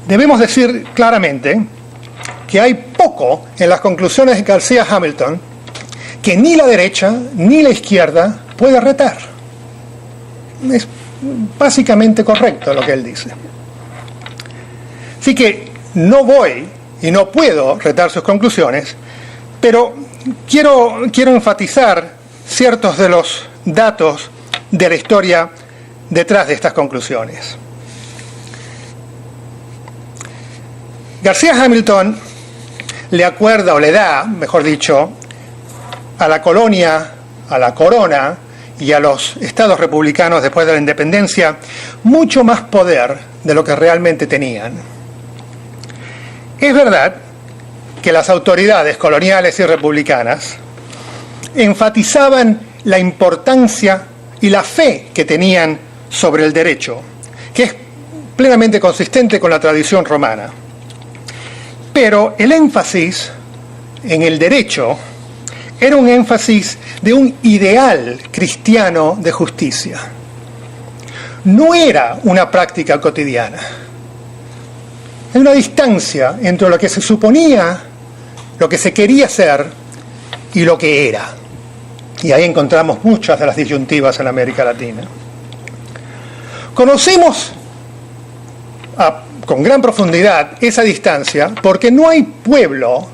debemos decir claramente que hay poco en las conclusiones de García Hamilton que ni la derecha ni la izquierda puede retar. Es básicamente correcto lo que él dice. Así que no voy y no puedo retar sus conclusiones, pero quiero enfatizar ciertos de los datos de la historia detrás de estas conclusiones. García Hamilton le acuerda, o le da, mejor dicho, a la colonia, a la corona y a los estados republicanos después de la independencia mucho más poder de lo que realmente tenían. Es verdad que las autoridades coloniales y republicanas enfatizaban la importancia y la fe que tenían sobre el derecho, que es plenamente consistente con la tradición romana. Pero el énfasis en el derecho era un énfasis de un ideal cristiano de justicia. No era una práctica cotidiana. Hay una distancia entre lo que se suponía, lo que se quería ser y lo que era. Y ahí encontramos muchas de las disyuntivas en América Latina. Conocemos con gran profundidad esa distancia porque no hay pueblo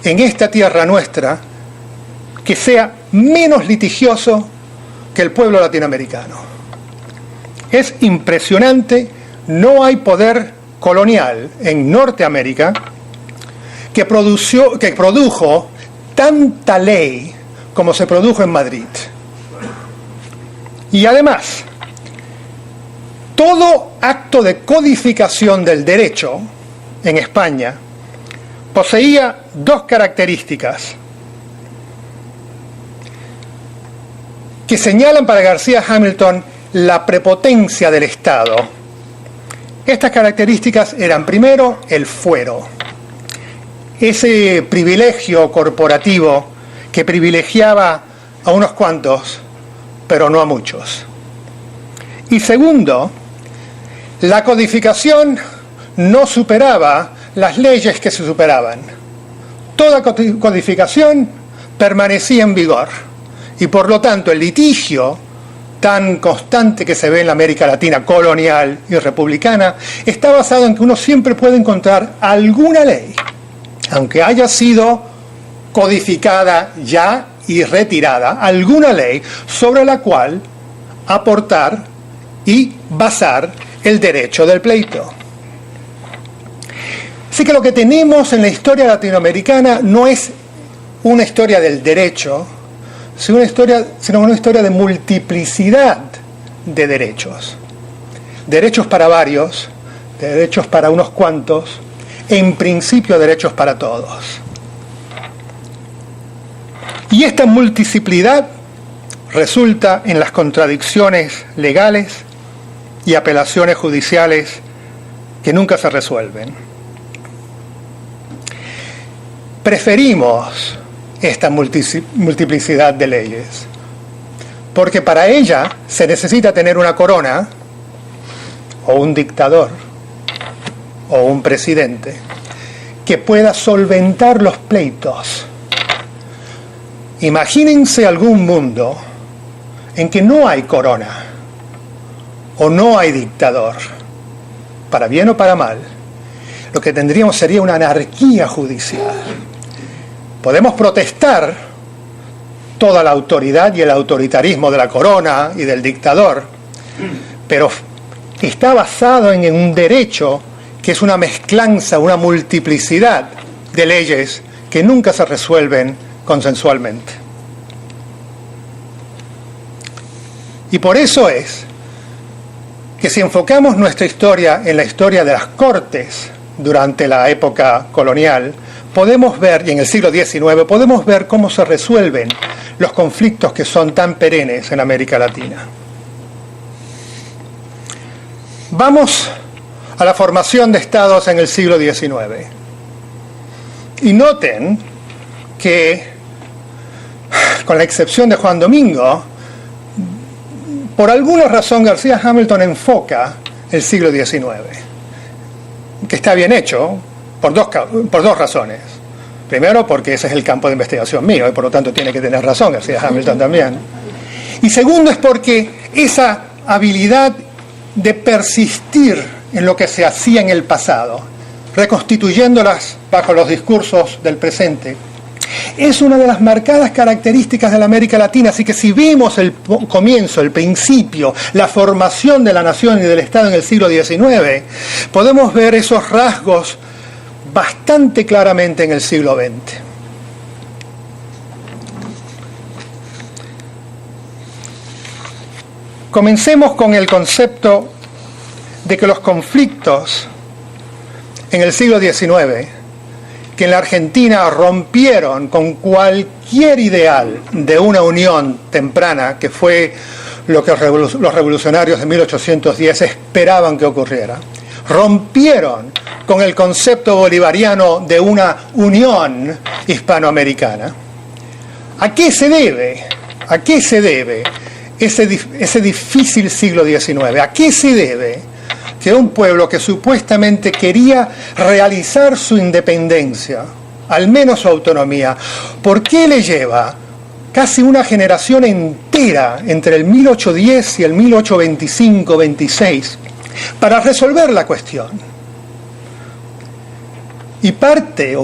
en esta tierra nuestra que sea menos litigioso que el pueblo latinoamericano. Es impresionante, no hay poder colonial en Norteamérica que produjo tanta ley como se produjo en Madrid. Y además, todo acto de codificación del derecho en España poseía dos características que señalan para García Hamilton la prepotencia del Estado. Estas características eran, primero, el fuero, ese privilegio corporativo que privilegiaba a unos cuantos, pero no a muchos. Y segundo, la codificación no superaba las leyes que se superaban. Toda codificación permanecía en vigor. Y por lo tanto el litigio tan constante que se ve en la América Latina colonial y republicana está basado en que uno siempre puede encontrar alguna ley, aunque haya sido codificada ya y retirada, alguna ley sobre la cual aportar y basar el derecho del pleito. Así que lo que tenemos en la historia latinoamericana no es una historia del derecho, sino una historia de multiplicidad de derechos. Derechos para varios, derechos para unos cuantos, en principio derechos para todos. Y esta multiplicidad resulta en las contradicciones legales y apelaciones judiciales que nunca se resuelven. Preferimos esta multiplicidad de leyes, porque para ella se necesita tener una corona, o un dictador, o un presidente, que pueda solventar los pleitos. Imagínense algún mundo en que no hay corona, o no hay dictador, para bien o para mal. Lo que tendríamos sería una anarquía judicial. Podemos protestar toda la autoridad y el autoritarismo de la corona y del dictador, pero está basado en un derecho que es una mezclanza, una multiplicidad de leyes que nunca se resuelven consensualmente. Y por eso es que si enfocamos nuestra historia en la historia de las cortes durante la época colonial, podemos ver, y en el siglo XIX, podemos ver cómo se resuelven los conflictos que son tan perennes en América Latina. Vamos a la formación de estados en el siglo XIX. Y noten que, con la excepción de Juan Domingo, por alguna razón García Hamilton enfoca el siglo XIX. que está bien hecho por dos razones. Primero, porque ese es el campo de investigación mío y por lo tanto tiene que tener razón García Hamilton también. Y segundo es porque esa habilidad de persistir en lo que se hacía en el pasado, reconstituyéndolas bajo los discursos del presente, es una de las marcadas características de la América Latina. Así que si vimos el comienzo, el principio, la formación de la nación y del Estado en el siglo XIX, podemos ver esos rasgos bastante claramente en el siglo XX. Comencemos con el concepto de que los conflictos en el siglo XIX, que en la Argentina rompieron con cualquier ideal de una unión temprana, que fue lo que los revolucionarios de 1810 esperaban que ocurriera, rompieron con el concepto bolivariano de una unión hispanoamericana. ¿A qué se debe? ¿A qué se debe ese difícil siglo XIX? ¿A qué se debe que un pueblo que supuestamente quería realizar su independencia, al menos su autonomía, ¿por qué le lleva casi una generación entera entre el 1810 y el 1825-26 para resolver la cuestión? Y parte